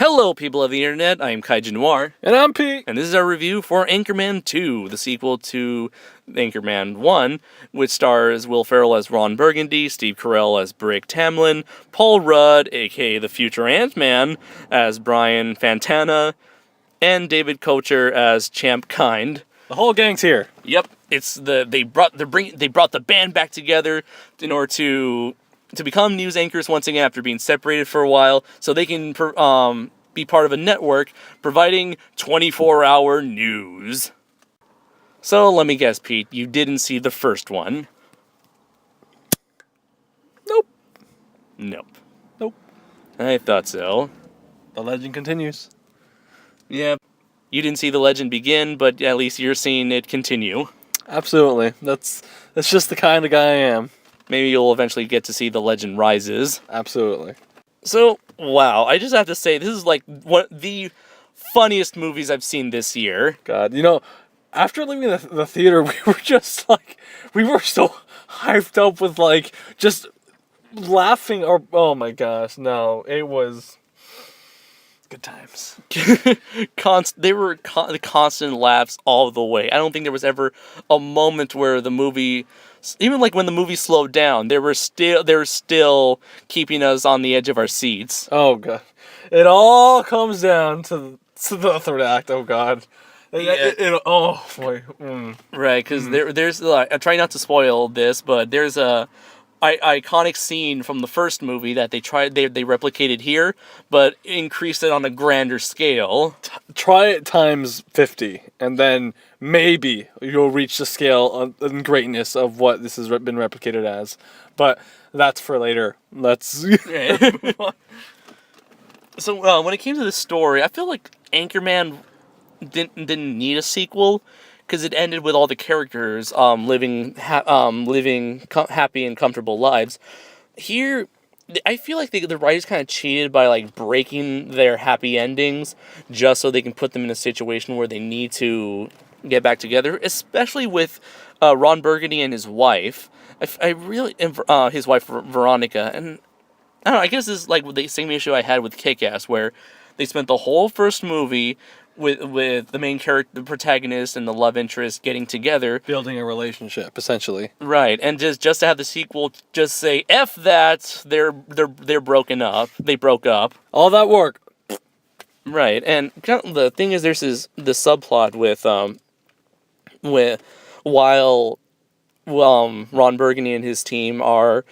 Hello, people of the internet. I am Kaiju Noir. And I'm Pete. And this is our review for Anchorman 2, the sequel to Anchorman 1, which stars Will Ferrell as Ron Burgundy, Steve Carell as Brick Tamlin, Paul Rudd, aka the future Ant-Man, as Brian Fantana, and David Kocher as Champ Kind. The whole gang's here. Yep, they brought the band back together in order to become news anchors once again after being separated for a while, so they can be part of a network providing 24-hour news. So let me guess, Pete, you didn't see the first one? Nope. Nope. I thought so. The legend continues. Yeah. You didn't see the legend begin, but at least you're seeing it continue. Absolutely. That's just the kind of guy I am. Maybe you'll eventually get to see the legend rises. Absolutely. So, wow, I just have to say, this is like one of the funniest movies I've seen this year. God, after leaving the theater, we were so hyped up with just laughing. Oh my gosh, no, it was good times. They were constant laughs all the way. I don't think there was ever a moment where the movie, even like when the movie slowed down, they were still keeping us on the edge of our seats. Oh god, it all comes down to the third act. Oh god, oh boy, Right? Because there's I'm trying not to spoil this, but there's a iconic scene from the first movie that they replicated here, but increased it on a grander scale. Try it times 50, and then maybe you'll reach the scale and greatness of what this has been replicated as. But that's for later. So when it came to the story, I feel like Anchorman didn't need a sequel, because it ended with all the characters living happy and comfortable lives. Here, I feel like the writers kind of cheated by breaking their happy endings just so they can put them in a situation where they need to get back together, especially with Ron Burgundy and his wife. I really his wife Veronica, and I don't know. I guess this is like the same issue I had with Kick-Ass, where they spent the whole first movie with the main character, the protagonist, and the love interest getting together, building a relationship, essentially. Right, and just to have the sequel just say F that, they're broken up. They broke up. All that work. Right, and the thing is, there's the subplot while Ron Burgundy and his team are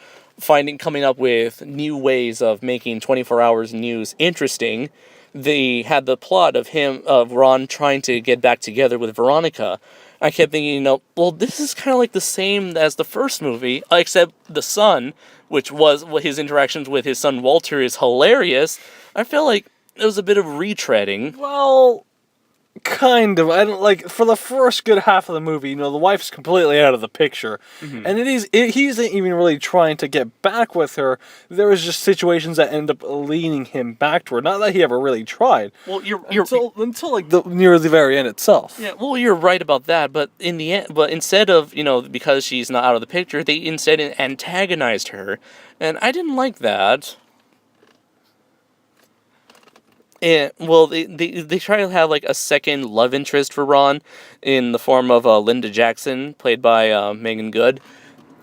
coming up with new ways of making 24 hours news interesting. They had the plot of Ron trying to get back together with Veronica. I kept thinking, well, this is kind of like the same as the first movie, except the son, which was his interactions with his son Walter, is hilarious. I feel like it was a bit of retreading. Well, kind of. I don't for the first good half of the movie. The wife's completely out of the picture, and he isn't even really trying to get back with her. There was just situations that end up leading him back to her. Not that he ever really tried. Well, until near the very end itself. Yeah, well, you're right about that. But in the end, instead of because she's not out of the picture, they instead antagonized her, and I didn't like that. And, well, they try to have a second love interest for Ron in the form of Linda Jackson, played by Megan Good,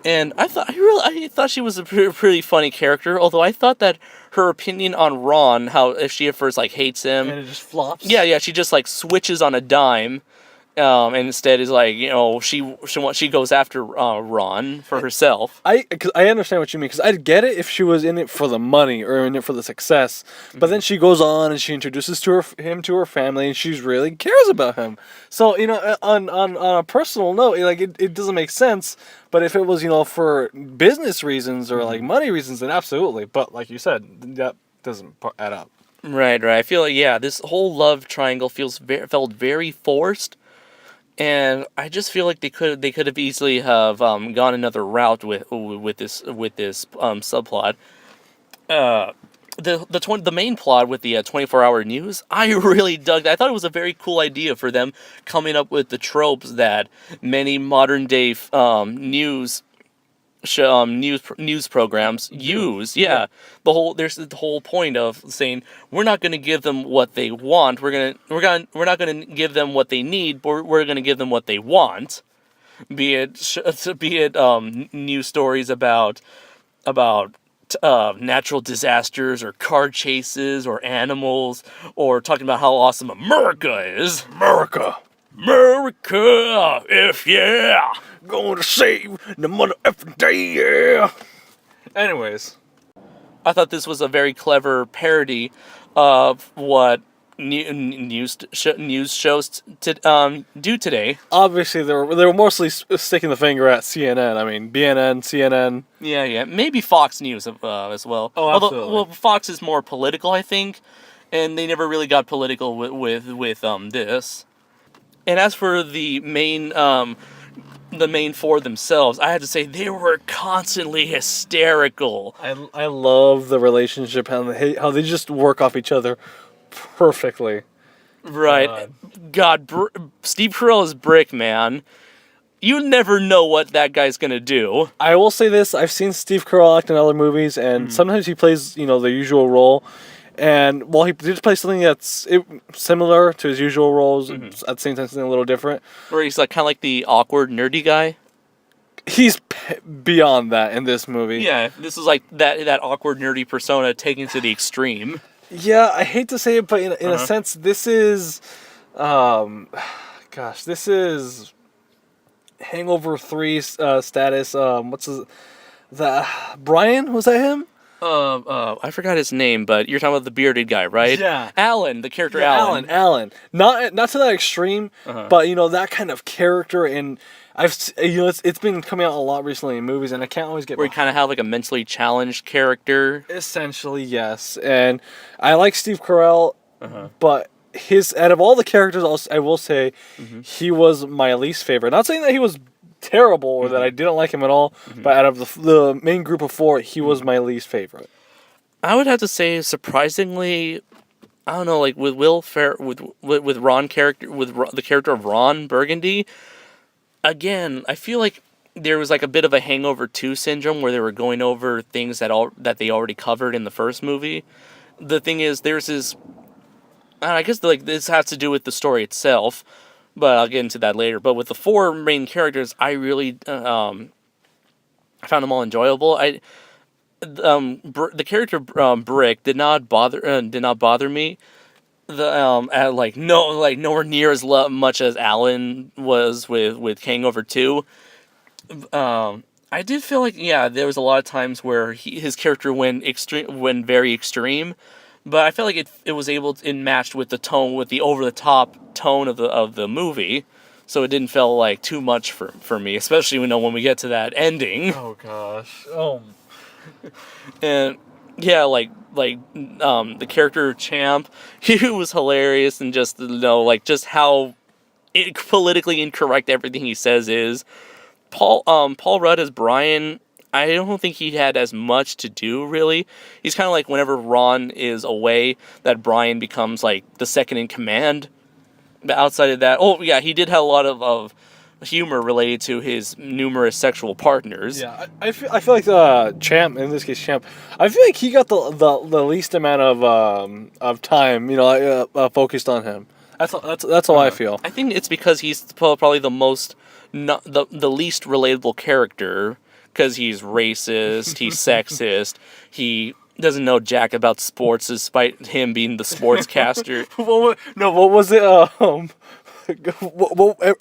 and I thought she was a pretty funny character. Although I thought that her opinion on Ron, how if she at first hates him, and it just flops. Yeah, she just switches on a dime. And instead is she goes after Ron for herself. Cause I understand what you mean, because I'd get it if she was in it for the money or in it for the success, but then she goes on and she introduces him to her family, and she really cares about him. So on a personal note, it doesn't make sense. But if it was for business reasons or money reasons, then absolutely. But like you said, that doesn't add up. Right. I feel this whole love triangle felt very forced. And I just feel like they could have easily have gone another route with this subplot. The main plot with the 24-hour news, I really dug that. I thought it was a very cool idea for them coming up with the tropes that many modern day news news programs use. Yeah, there's the whole point of saying we're not going to give them what they want. We're not going to give them what they need. But we're going to give them what they want. Be it news stories about natural disasters or car chases or animals, or talking about how awesome America is. America, if yeah. Going to save the mother effing day, yeah. Anyways, I thought this was a very clever parody of what news shows do today. obviously they were mostly sticking the finger at CNN. I mean, BNN, CNN. Yeah, maybe Fox News as well. Oh, Although, absolutely. well, Fox is more political, I think, and they never really got political with this. And as for the main four themselves, I had to say they were constantly hysterical. I love the relationship and how they just work off each other perfectly. Right. God, Steve Carell is Brick, man. You never know what that guy's gonna do. I will say this: I've seen Steve Carell act in other movies, and sometimes he plays, the usual role. And while he did play something that's similar to his usual roles, at the same time something a little different, Where he's like kind of like the awkward, nerdy guy. he's beyond that in this movie. Yeah, this is like that awkward, nerdy persona taken to the extreme. Yeah, I hate to say it, but in a sense, this is, this is Hangover 3 status. Brian, was that him? I forgot his name, but you're talking about the bearded guy, right? Yeah. Alan, the character Yeah, Alan. Alan. Not to that extreme, but that kind of character, and it's been coming out a lot recently in movies, and I can't always get Where you kind of have like a mentally challenged character. essentially, yes. And I like Steve Carell, but out of all the characters, I will say he was my least favorite. Not saying that he was terrible or that I didn't like him at all, but out of the main group of four, he was my least favorite. I would have to say, surprisingly, I don't know, like with with Ron the character of Ron Burgundy. Again, I feel like there was like a bit of a Hangover 2 syndrome where they were going over things that they already covered in the first movie. The thing is, there's this. I guess like this has to do with the story itself, but I'll get into that later. But with the four main characters, I really I found them all enjoyable. The character Brick did not bother me. Nowhere near as much as Alan was with Hangover 2. I did feel like there was a lot of times where his character went very extreme, but I felt like it was matched with the tone, with the over the top tone of the movie, so it didn't feel like too much for me, especially when we get to that ending. Oh gosh. Oh. And the character Champ, he was hilarious, and just just how politically incorrect everything he says is. Paul Rudd as Brian, I don't think he had as much to do, really. He's kind of like whenever Ron is away, that Brian becomes like the second in command. But outside of that, he did have a lot of humor related to his numerous sexual partners. Yeah, I feel like Champ, in this case Champ, I feel like he got the least amount of time, focused on him. That's how I feel. I think it's because he's probably the most the least relatable character, because he's racist, he's sexist, he doesn't know jack about sports despite him being the sportscaster. What was it?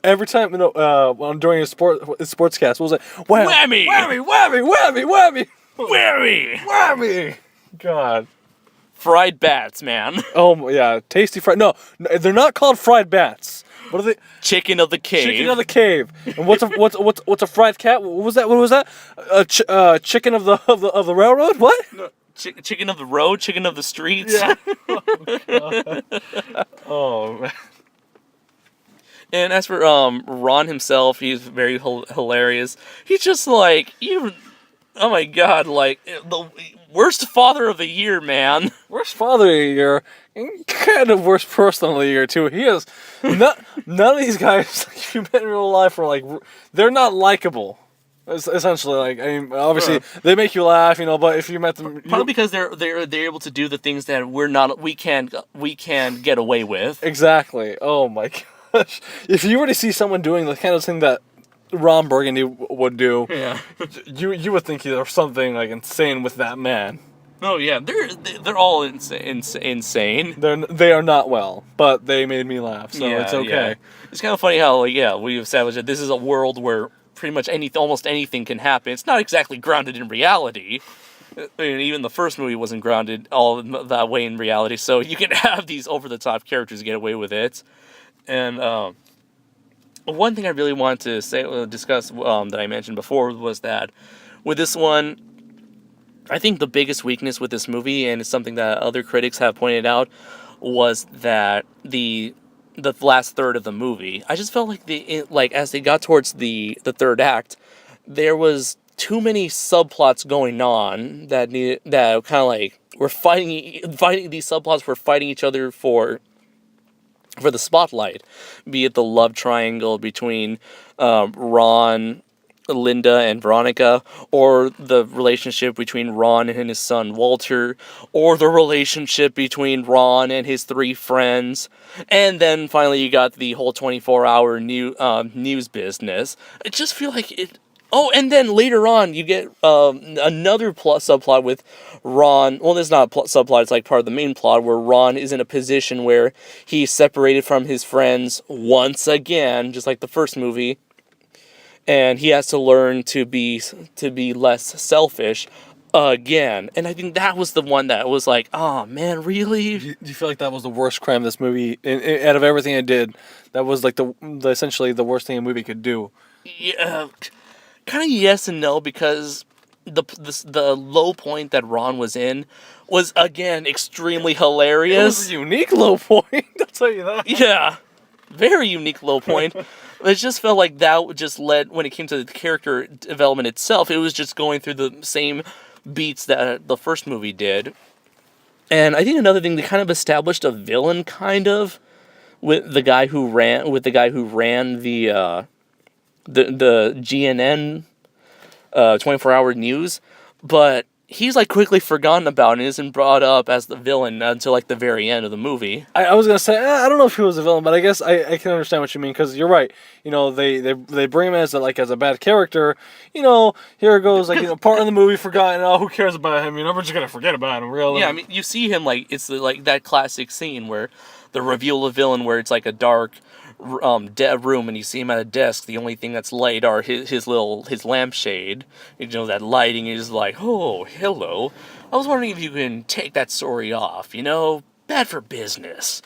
Every time, during a sportscast, what was it? Whammy! Whammy! Whammy! Whammy! Whammy! Whammy! Whammy! God. Fried bats, man. Oh yeah, tasty fried. No, they're not called fried bats. What are they? Chicken of the cave. Chicken of the cave. And what's a fried cat? What was that? What was that? Chicken of the railroad? What? No, chicken of the road. Chicken of the streets. Yeah. Oh man. And as for Ron himself, he's very hilarious. He's just like oh my god, like the worst father of the year, man. Worst father of the year, and kind of worst person of the year too. He is none of these guys, like, you met in real life, are like, they're not likable. Essentially, like, I mean, obviously they make you laugh, but if you met them, Probably because they're able to do the things that we can't get away with. exactly. Oh my gosh! If you were to see someone doing the kind of thing that Ron Burgundy would do, Yeah. you would think there's something like insane with that man. Oh yeah, they're all insane. They are not well, but they made me laugh, so it's okay. It's kind of funny how we've established that this is a world where pretty much almost anything can happen. It's not exactly grounded in reality. I mean, even the first movie wasn't grounded all that way in reality, so you can have these over-the-top characters get away with it. And one thing I really wanted to discuss that I mentioned before was that with this one, I think the biggest weakness with this movie, and it's something that other critics have pointed out, was that the last third of the movie. I just felt like as they got towards the third act, there was too many subplots going on that kind of like were fighting. These subplots were fighting each other for the spotlight, be it the love triangle between Ron, Linda, and Veronica, or the relationship between Ron and his son Walter, or the relationship between Ron and his three friends, and then finally you got the whole 24-hour news business. I just feel like it. Oh, and then later on you get another subplot with Ron. Well, this is not a subplot, it's like part of the main plot, where Ron is in a position where he's separated from his friends once again, just like the first movie. And he has to learn to be less selfish again. And I think that was the one that was like, oh man, really? Do you feel like that was the worst crime this movie, out of everything it did, that was like essentially the worst thing a movie could do? Yeah, kind of yes and no, because the low point that Ron was in was again extremely hilarious. It was a unique low point, I'll tell you that. Yeah, very unique low point. It just felt like that just led, when it came to the character development itself, it was just going through the same beats that the first movie did. And I think another thing, they kind of established a villain, kind of, with the guy who ran the GNN 24-hour news, but he's like quickly forgotten about and isn't brought up as the villain until like the very end of the movie. I was gonna say, I don't know if he was a villain, but I guess I can understand what you mean, because you're right. They bring him as a bad character. Here it goes, part of the movie forgotten. Oh, who cares about him? We're just gonna forget about him. Really? Yeah, I mean, you see him like it's like that classic scene where the reveal of villain, where it's like a dark dead room, and you see him at a desk. The only thing that's light are his lampshade. That lighting is like, oh, hello. I was wondering if you can take that story off. Bad for business.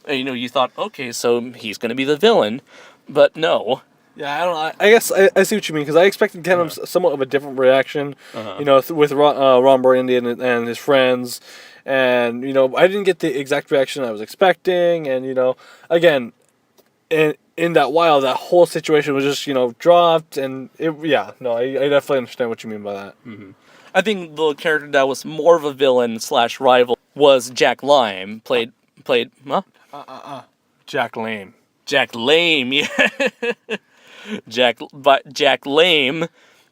And, you thought, okay, so he's gonna be the villain, but no. Yeah, I don't know. I guess I see what you mean, because I expected kind of somewhat of a different reaction. With Ron Burgundy and his friends, and I didn't get the exact reaction I was expecting, and again. And in that while, that whole situation was just, dropped, and I definitely understand what you mean by that. Mm-hmm. I think the character that was more of a villain / rival was Jack Lime, played, huh? Jack Lame. Jack Lame, yeah. Jack Lame,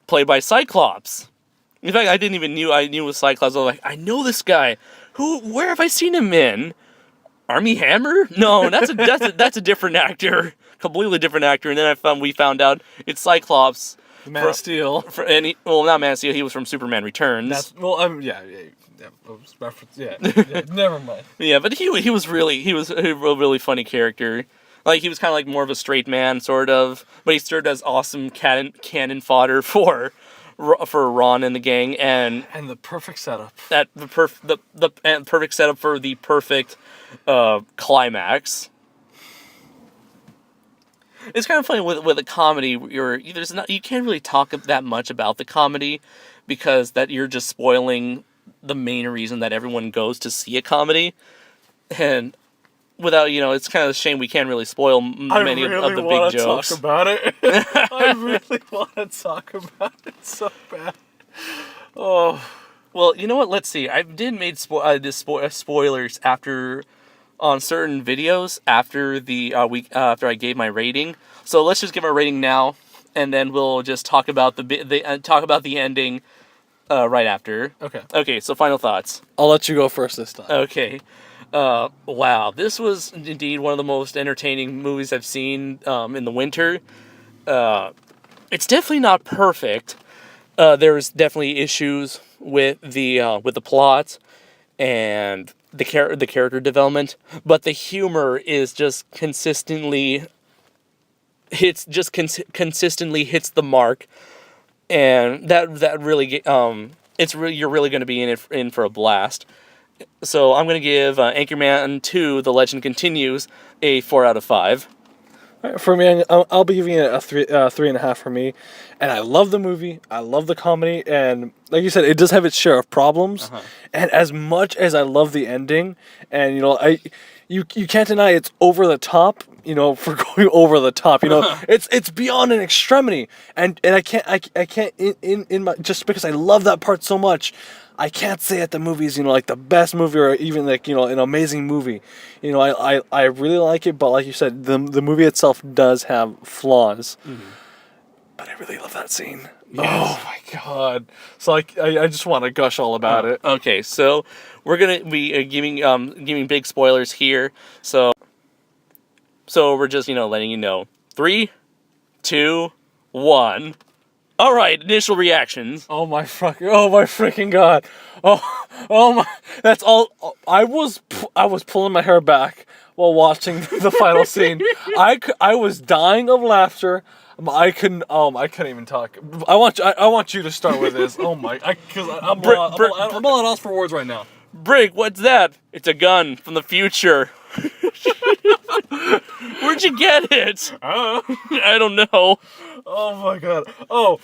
played by Cyclops. In fact, I knew it was Cyclops. I was like, I know this guy. Where have I seen him in? Army Hammer? No, that's a different actor, completely different actor. And then we found out it's Cyclops, Man of Steel. Not Man of Steel. He was from Superman Returns. Never mind. Yeah, but he was a really funny character. Like, he was kind of like more of a straight man, sort of, but he served as awesome cannon fodder for Ron and the gang, and the perfect setup. The perfect setup for the perfect climax. It's kind of funny with a comedy. You can't really talk that much about the comedy, because that you're just spoiling the main reason that everyone goes to see a comedy, and without it's kind of a shame we can't really spoil many of the big jokes. Talk about it. I really want to talk about it so bad. Oh, well, you know what? Let's see. I did make spoilers on certain videos after the week after I gave my rating. So let's just give our rating now. and then we'll just talk about the ending right after. Okay. Okay. So final thoughts. I'll let you go first this time. Okay. Wow, this was indeed one of the most entertaining movies I've seen in the winter. It's definitely not perfect. There's definitely issues with the plot and the character development, but the humor is just consistently consistently hits the mark, and that really you're really going to be in for a blast. So I'm going to give Anchorman 2: The Legend Continues a 4 out of 5. For me, I'll be giving it a 3.5 for me. And I love the movie. I love the comedy, and like you said, it does have its share of problems. Uh-huh. And as much as I love the ending, and you can't deny it's over the top. For going over the top, it's beyond an extremity, and I can't in my, just because I love that part so much, I can't say that the movie is like the best movie or even like an amazing movie. I really like it, but like you said, the movie itself does have flaws. Mm-hmm. But I really love that scene. Yes. Oh my god! So I just want to gush all about it. Okay, so we're gonna be giving big spoilers here. So we're just letting you know. 3, 2, 1. All right, initial reactions. Oh my freaking god! Oh my! That's all. I was pulling my hair back while watching the final scene. I was dying of laughter. I couldn't even talk. I want you to start with this. Oh my! I'm a loss for words right now. Brig, what's that? It's a gun from the future. Where'd you get it? I don't know. Oh my god. Oh,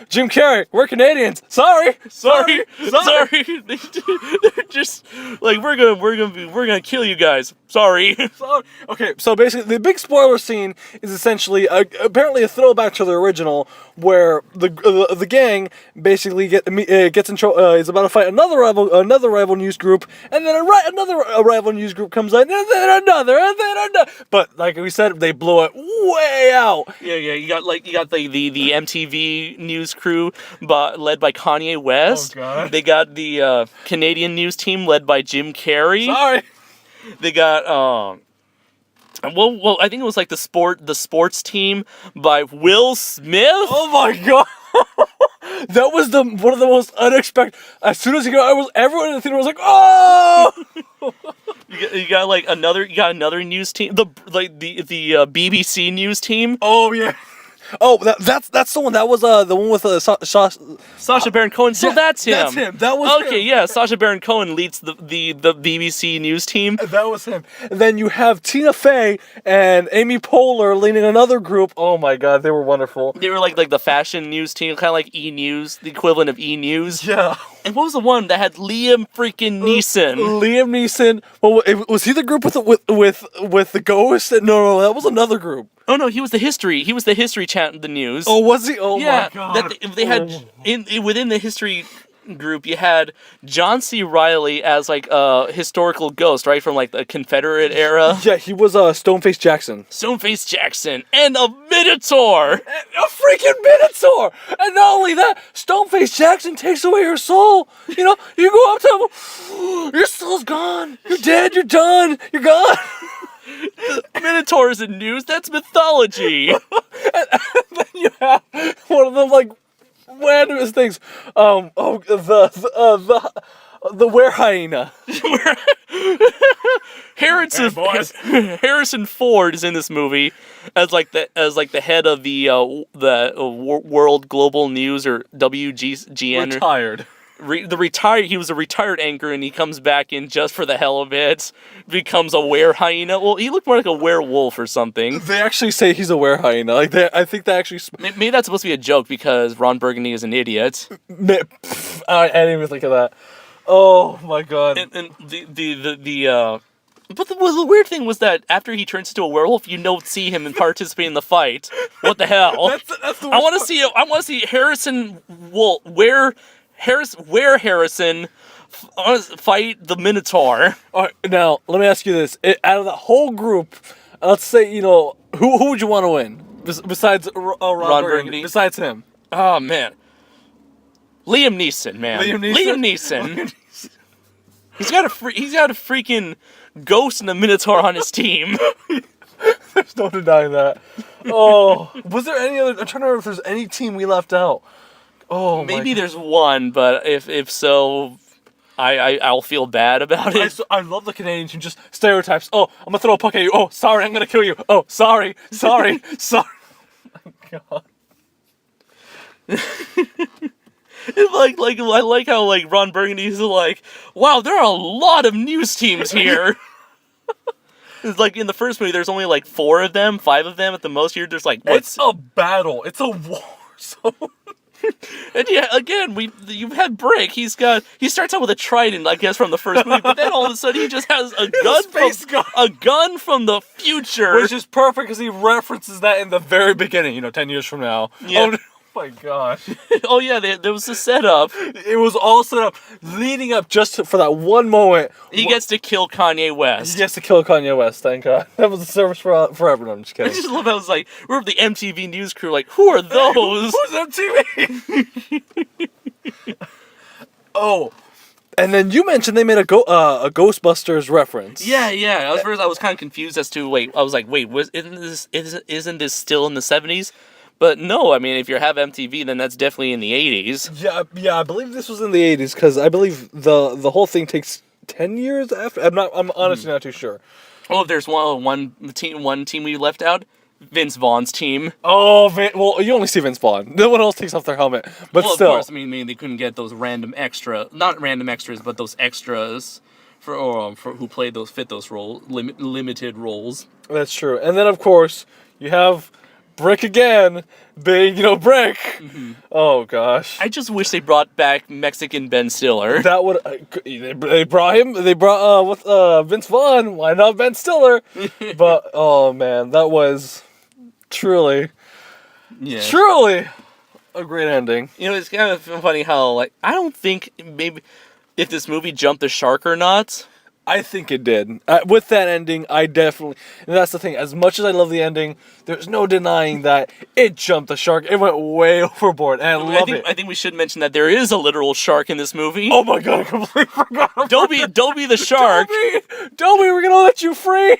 Jim Carrey. We're Canadians. Sorry. They're just like we're gonna kill you guys. Sorry. Okay, so basically, the big spoiler scene is essentially apparently a throwback to the original, where the gang basically gets in trouble. Is about to fight another rival news group, and then another rival news group comes in, and then another. But like we said, they blow it way out. Yeah. You got the MTV news crew, led by Kanye West. Oh god. They got the Canadian news team led by Jim Carrey. Sorry. They got well, I think it was like the sports team by Will Smith. Oh my god. That was one of the most unexpected. As soon as he got, everyone in the theater was like, "Oh!" You got another news team, the BBC news team. Oh yeah. Oh, that's the one. That was the one with Sacha Baron Cohen. So yeah, that's him. That's him. That was okay. Him. Yeah, Sacha Baron Cohen leads the BBC news team. That was him. And then you have Tina Fey and Amy Poehler leading another group. Oh my god, they were wonderful. They were like the fashion news team, kind of like E News, the equivalent of E News. Yeah. And what was the one that had Liam freaking Neeson? Liam Neeson. Well, was he the group with the ghost? No, that was another group. Oh no, he was the history. He was the history chat in the news. Oh, was he? Oh yeah, my god. They had within the history group, you had John C. Reilly as like a historical ghost, right, from like the Confederate era. Yeah, he was Stoneface Jackson. Stoneface Jackson and a Minotaur. A freaking Minotaur! And not only that, Stoneface Jackson takes away your soul. You go up to him, your soul's gone. You're dead. You're done. You're gone. Minotaur isn't news. That's mythology. and then you have one of them like randomest things. The were hyena. Harrison Ford is in this movie as the head of the World Global News, or WGN. Retired. He was a retired anchor, and he comes back in just for the hell of it, becomes a were hyena. Well, he looked more like a werewolf or something. They actually say he's a were hyena. I think they actually. Maybe that's supposed to be a joke because Ron Burgundy is an idiot. I didn't even think of that. Oh my god. And but the weird thing was that after he turns into a werewolf, you don't see him and participate in the fight. What the hell? That's the I want to see Harrison Harrison fight the Minotaur. All right, now let me ask you this: out of the whole group, let's say who would you want to win? Besides Ron Burgundy. Besides him. Oh man, Liam Neeson, man. Liam Neeson? He's got a freaking ghost and a minotaur on his team. There's no denying that. Oh, was there any other? I'm trying to remember if there's any team we left out. Oh, maybe there's one, but if so, I'll feel bad about it. I love the Canadians who just stereotypes. Oh, I'm gonna throw a puck at you. Oh, sorry, I'm gonna kill you. Oh, sorry. Oh my God. I like how like Ron Burgundy's like, wow, there are a lot of news teams here. It's like in the first movie, there's only like 4 of them, 5 of them at the most. Here, there's like what? It's a battle. It's a war. So. And yeah, again, you've had Brick. He starts out with a trident, I guess, from the first movie, but then all of a sudden he just has a gun from the future, which is perfect because he references that in the very beginning. 10 years from now. Yeah. Oh my gosh. Oh yeah, there was a setup. It was all set up leading up just for that one moment. He gets to kill Kanye West. He gets to kill Kanye West, thank God. That was a service for everyone. I'm just kidding. I just love how it was like, we're the MTV news crew, like, who are those? Who's MTV? Oh. And then you mentioned they made a Ghostbusters reference. Yeah. I was kind of confused as to isn't this still in the 70s? But no, I mean, if you have MTV, then that's definitely in the 80s. Yeah, I believe this was in the 80s, because I believe the whole thing takes 10 years after. I'm honestly not too sure. Oh, there's one team we left out. Vince Vaughn's team. Oh, well, you only see Vince Vaughn. No one else takes off their helmet. But well, still. Of course, I mean, they couldn't get those not random extras, but those extras for who played fit those limited roles. That's true. And then, of course, you have Brick again, being, Brick. Mm-hmm. Oh, gosh. I just wish they brought back Mexican Ben Stiller. That would... they brought him... They brought Vince Vaughn. Why not Ben Stiller? But, oh, man, that was truly a great ending. It's kind of funny how, like, I don't think maybe if this movie jumped the shark or not. I think it did. With that ending, I definitely... And that's the thing. As much as I love the ending, there's no denying that it jumped the shark. It went way overboard, and I love it. I think we should mention that there is a literal shark in this movie. Oh my God, I completely forgot about Don't be the shark. Dobie, we're gonna let you free.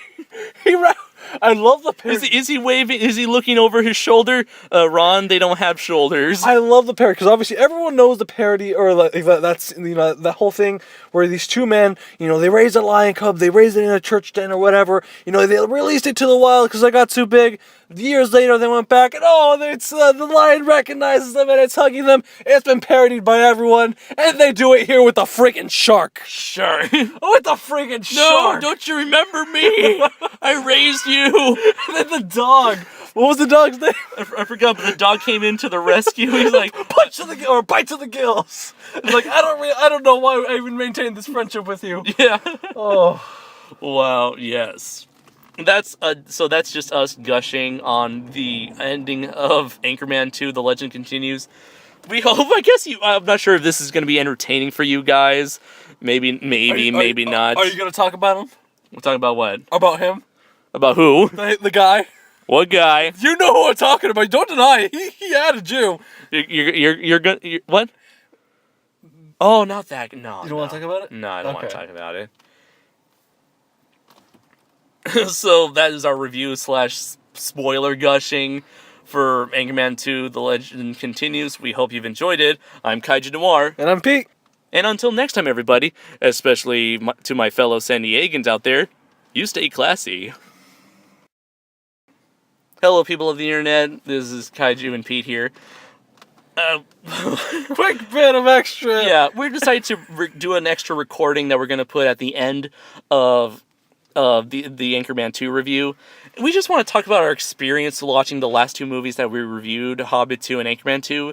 I love the parody. Is he waving? Is he looking over his shoulder? Ron, they don't have shoulders. I love the parody because obviously everyone knows the parody, or that's that whole thing where these two men, they raised a lion cub, they raised it in a church den or whatever. They released it to the wild because it got too big. Years later, they went back and it's the lion recognizes them and it's hugging them. It's been parodied by everyone, and they do it here with the freaking shark. Sure. With the freaking shark. No, don't you remember me? I raised you. And then the dog. What was the dog's name? I forgot, but the dog came in to the rescue. He's like, bite to the gills. It's like, I don't know why I even maintained this friendship with you. Yeah. Oh. Wow. Yes. So that's just us gushing on the ending of Anchorman 2, The Legend Continues. We hope, I'm not sure if this is going to be entertaining for you guys. Maybe not. Are you going to talk about him? We'll talk about what? About him. About who? The guy. What guy? You know who I'm talking about. Don't deny it. He added you. You're gonna... what? Oh, not that. No. You don't want to talk about it? No, I don't want to talk about it. So that is our review / spoiler gushing for Anchorman 2, The Legend Continues. We hope you've enjoyed it. I'm Kaiju Noir. And I'm Pete. And until next time, everybody, especially to my fellow San Diegans out there, you stay classy. Hello, people of the internet. This is Kaiju and Pete here. Quick bit of extra. Yeah, we decided to do an extra recording that we're going to put at the end of the Anchorman 2 review. We just want to talk about our experience watching the last 2 movies that we reviewed, Hobbit 2 and Anchorman 2.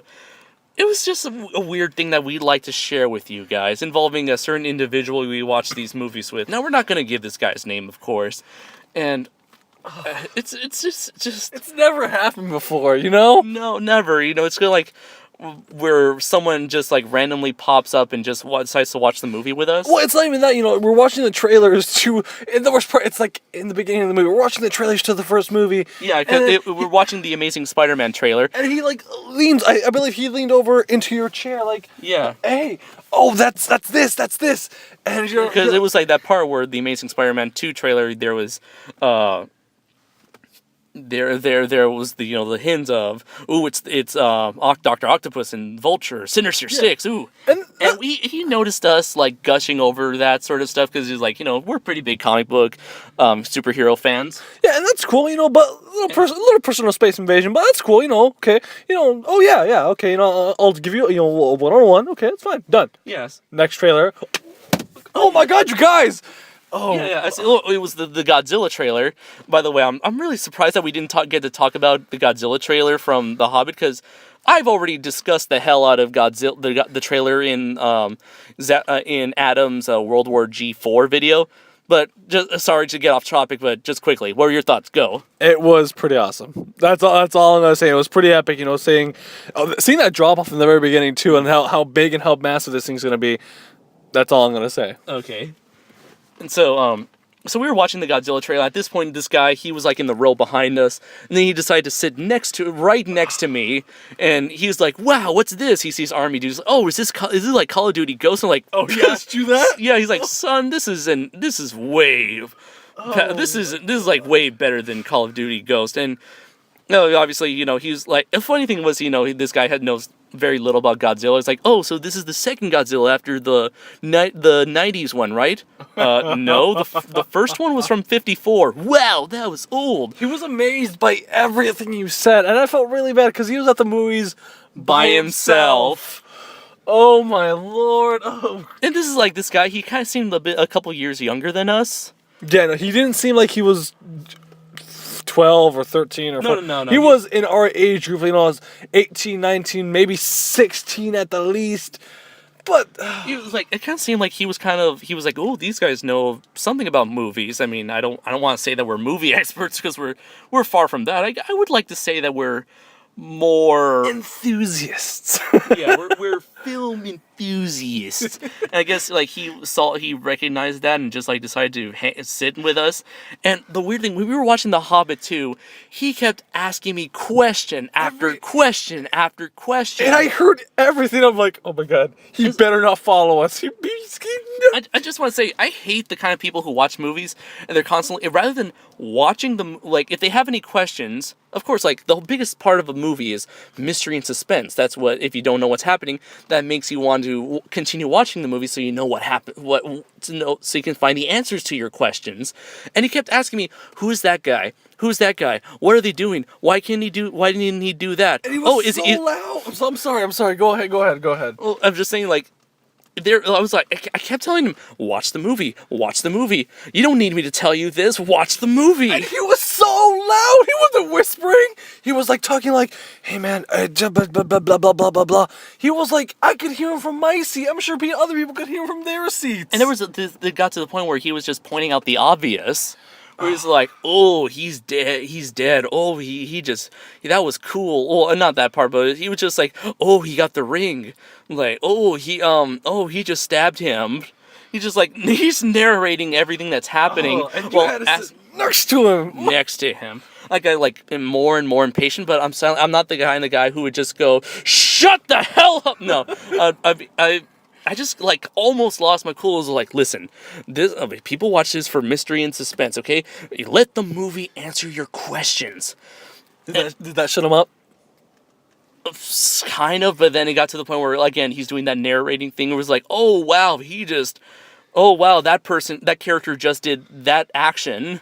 It was just a weird thing that we'd like to share with you guys, involving a certain individual we watched these movies with. Now, we're not going to give this guy's name, of course, and it's just... It's never happened before, you know? No, never. It's kind of like, where someone just like randomly pops up and just decides to watch the movie with us. Well, it's not even that, we're watching the trailers to, and the worst part, it's like in the beginning of the movie, we're watching the trailers to the first movie. Yeah, because we're watching the Amazing Spider-Man trailer. And he like leans, I believe he leaned over into your chair like, Yeah. hey, oh, that's this. And Because it was like that part where the Amazing Spider-Man 2 trailer, there was, there was the the hints of it's Dr. Octopus and Vulture, Sinister Six, and he noticed us like gushing over that sort of stuff because he's like we're pretty big comic book superhero fans. Yeah, and that's cool, but a little personal space invasion, but that's cool, okay, oh yeah, okay, I'll give you one-on-one, okay, it's fine, done. Yes. Next trailer. Oh my God, you guys! Oh yeah. It was the Godzilla trailer. By the way, I'm really surprised that we didn't get to talk about the Godzilla trailer from The Hobbit because I've already discussed the hell out of Godzilla the trailer in Adam's World War G4 video. But just sorry to get off topic, but just quickly, what were your thoughts? Go. It was pretty awesome. That's all I'm gonna say. It was pretty epic. Seeing that drop off in the very beginning too, and how big and how massive this thing's gonna be. That's all I'm gonna say. Okay. And so we were watching the Godzilla trailer. At this point, this guy, he was like in the row behind us, and then he decided to sit right next to me, and he was like, "Wow, what's this?" He sees army dudes. Like, "Oh, is this like Call of Duty Ghosts?" I'm like, "Oh, yeah, do that?" Yeah, he's like, "Son, this is way, this is like way better than Call of Duty Ghost." And obviously, he's like, the funny thing was, this guy knows very little about Godzilla. It's like, oh, so this is the second Godzilla after the 90s one, right? No, the first one was from 54. Wow, that was old. He was amazed by everything you said, and I felt really bad because he was at the movies by himself. Oh my lord! Oh. And this is like this guy. He kind of seemed a couple years younger than us. Yeah, no, he didn't seem like he was 12 or 13 or 14. No. He was in our age group, I was 18, 19, maybe 16 at the least. But it was like, it kind of seemed like he was like, oh, these guys know something about movies. I mean, I don't want to say that we're movie experts because we're far from that. I would like to say that we're more enthusiasts. Yeah, we're film enthusiasts. And I guess like he recognized that and just like decided to sit with us. And the weird thing, when we were watching The Hobbit 2, he kept asking me question after question after question. And I heard everything. I'm like, oh my God, he better not follow us. I just want to say, I hate the kind of people who watch movies and they're constantly, rather than watching them, like if they have any questions, of course, like the biggest part of a movie is mystery and suspense. That's what, if you don't know what's happening, that makes you want to continue watching the movie so you know what happened, so you can find the answers to your questions. And he kept asking me, "Who's that guy? Who's that guy? What are they doing? Why didn't he do that?" And he was loud. I'm sorry. Go ahead. Well, I'm just saying, like, I was like, I kept telling him, watch the movie. You don't need me to tell you this. Watch the movie. And he was so loud. He wasn't whispering. He was like talking like, hey man, blah, blah, blah, blah, blah, blah, blah, blah. He was like, I could hear him from my seat. I'm sure other people could hear him from their seats. And it got to the point where he was just pointing out the obvious. Where he's like, oh, he's dead. Oh, that was cool. Oh, not that part, but he was just like, oh, he got the ring. Like, oh, he just stabbed him. He's narrating everything that's happening. Oh, and you had to sit next to him. Like, I am more and more impatient, but I'm not the kind of guy who would just go, shut the hell up. No, I just like almost lost my cool. I was like, listen, people watch this for mystery and suspense, okay? Let the movie answer your questions. Did that shut him up? Kind of, but then it got to the point where, again, he's doing that narrating thing. It was like, oh wow, that character just did that action.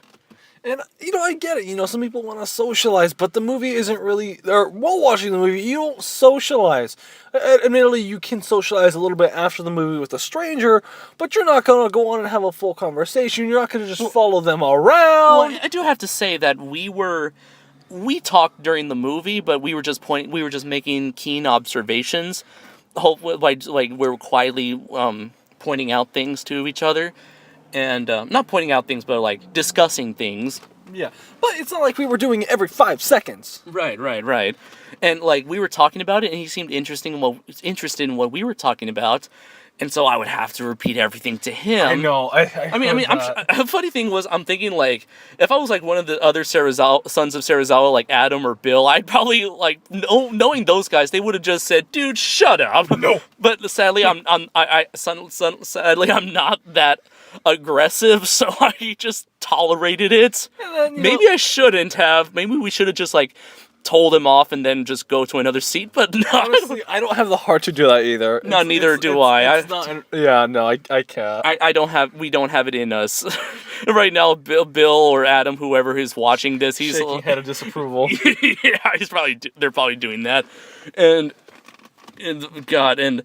And, I get it. Some people want to socialize, but the movie isn't really... Or while watching the movie, you don't socialize. Admittedly, you can socialize a little bit after the movie with a stranger, but you're not going to go on and have a full conversation. You're not going to just follow them around. Well, I do have to say that we talked during the movie, but we were just making keen observations. Hopefully, like we were quietly pointing out things to each other. And not pointing out things, but like discussing things. Yeah, but it's not like we were doing it every 5 seconds. Right. And like we were talking about it, and he seemed interested in what we were talking about, and so I would have to repeat everything to him. I know. I mean, the funny thing was, I'm thinking like, if I was like one of the other sons of Serizawa, like Adam or Bill, I'd probably like, knowing those guys, they would have just said, "Dude, shut up." No. But sadly, sadly, I'm not that aggressive, so I just tolerated it. Then, Maybe I shouldn't have. Maybe we should have just like told him off and then just go to another seat. But no, honestly, I don't have the heart to do that either. No, neither do I. It's not, yeah, no, I can't. We don't have it in us. Right now, Bill or Adam, whoever is watching this, he's shaking head of disapproval. Yeah, they're probably doing that. And God,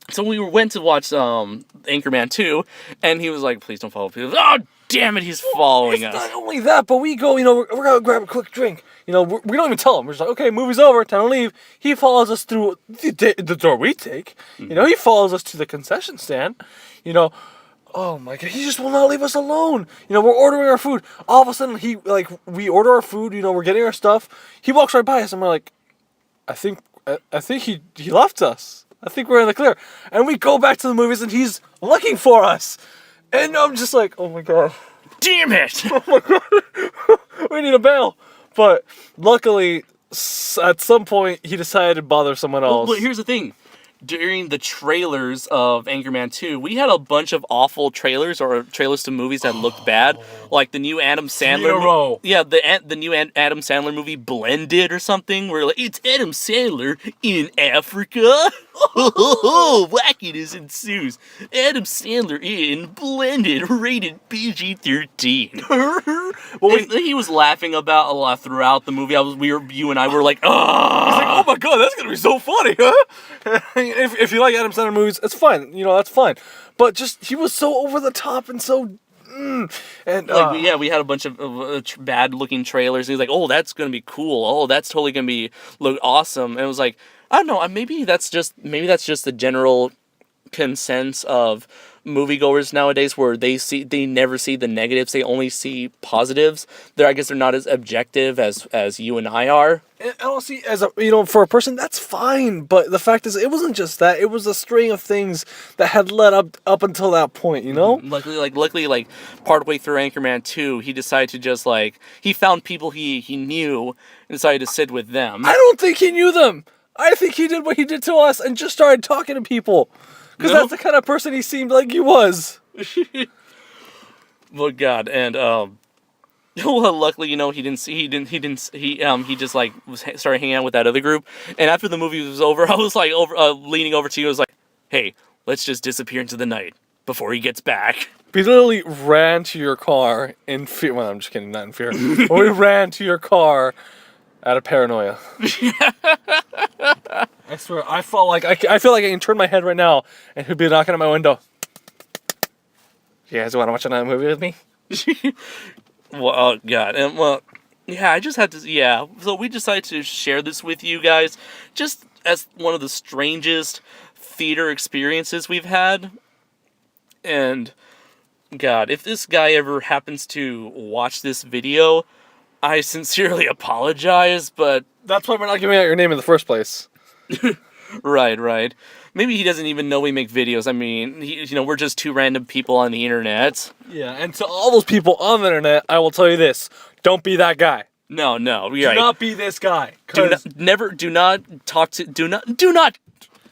so we went to watch Anchorman 2, and he was like, "Please don't follow people." Oh, damn it, he's following us. Not only that, but we go, we're gonna grab a quick drink. We don't even tell him. We're just like, okay, movie's over, time to leave. He follows us through the door we take. He follows us to the concession stand. Oh my God, he just will not leave us alone. We're ordering our food. All of a sudden, we order our food. We're getting our stuff. He walks right by us, and we're like, I think he left us. I think we're in the clear. And we go back to the movies, and he's looking for us. And I'm just like, oh my God. Damn it! Oh my God. We need a bail. But luckily, at some point, he decided to bother someone else. But here's the thing. During the trailers of Anchorman 2, we had a bunch of awful trailers or trailers to movies that looked bad. Like the new Adam Sandler Yeah, the new Adam Sandler movie Blended or something, where like, it's Adam Sandler in Africa. Oh, wackiness ensues. Adam Sandler in Blended, rated PG-13. Well, he was laughing about a lot throughout the movie. You and I were like, oh. He's like, oh my God, that's gonna be so funny, huh? If you like Adam Sandler movies, it's fine. That's fine. But just he was so over the top and so. And we had a bunch of bad-looking trailers. And he's like, "Oh, that's gonna be cool. Oh, that's totally gonna look awesome." And it was like, I don't know. Maybe that's just the general consensus of moviegoers nowadays, where they never see the negatives. They only see positives. I guess they're not as objective as you and I are. And honestly, as for a person, that's fine. But the fact is, it wasn't just that. It was a string of things that had led up until that point. Luckily, partway through Anchorman 2, he decided to just he found people he knew and decided to sit with them. I don't think he knew them. I think he did what he did to us and just started talking to people. Because that's the kind of person he seemed like he was. Well, God, and luckily, he just started hanging out with that other group. And after the movie was over, I was leaning over to you. I was like, "Hey, let's just disappear into the night before he gets back." We literally ran to your car in fear. Well, I'm just kidding, not in fear. We ran to your car out of paranoia. I swear, I feel like I can turn my head right now and he'll be knocking at my window. You guys want to watch another movie with me? Well, oh God, and I just had to. Yeah, so we decided to share this with you guys, just as one of the strangest theater experiences we've had. And God, if this guy ever happens to watch this video, I sincerely apologize, but that's why we're not giving out your name in the first place. Right. Maybe he doesn't even know we make videos. I mean, we're just two random people on the internet. Yeah, and to all those people on the internet, I will tell you this: don't be that guy. No, do not be this guy. Do not talk to. Do not.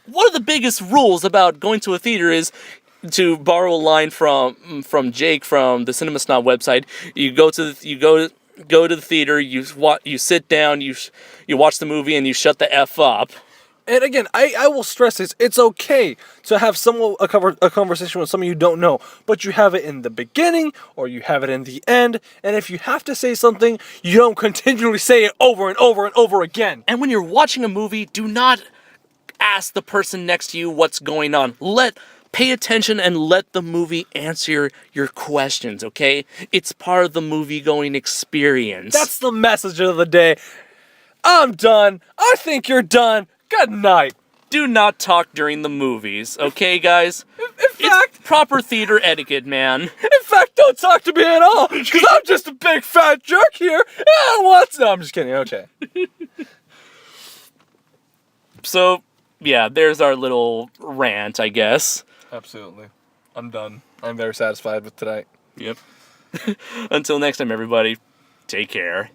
One of the biggest rules about going to a theater is, to borrow a line from Jake from the Cinema Snob website. You go to the theater. You sit down. You watch the movie and you shut the F up. And again, I will stress this. It's okay to have a conversation with someone you don't know, but you have it in the beginning or you have it in the end. And if you have to say something, you don't continually say it over and over and over again. And when you're watching a movie, do not ask the person next to you what's going on. Pay attention and let the movie answer your questions, okay? It's part of the movie-going experience. That's the message of the day. I'm done. I think you're done. Good night. Do not talk during the movies, okay, guys? In fact, it's proper theater etiquette, man. In fact, don't talk to me at all, because I'm just a big fat jerk here. No, I'm just kidding. Okay. Yep. So yeah, there's our little rant, I guess. Absolutely. I'm done. I'm very satisfied with tonight. Yep. Until next time, everybody. Take care.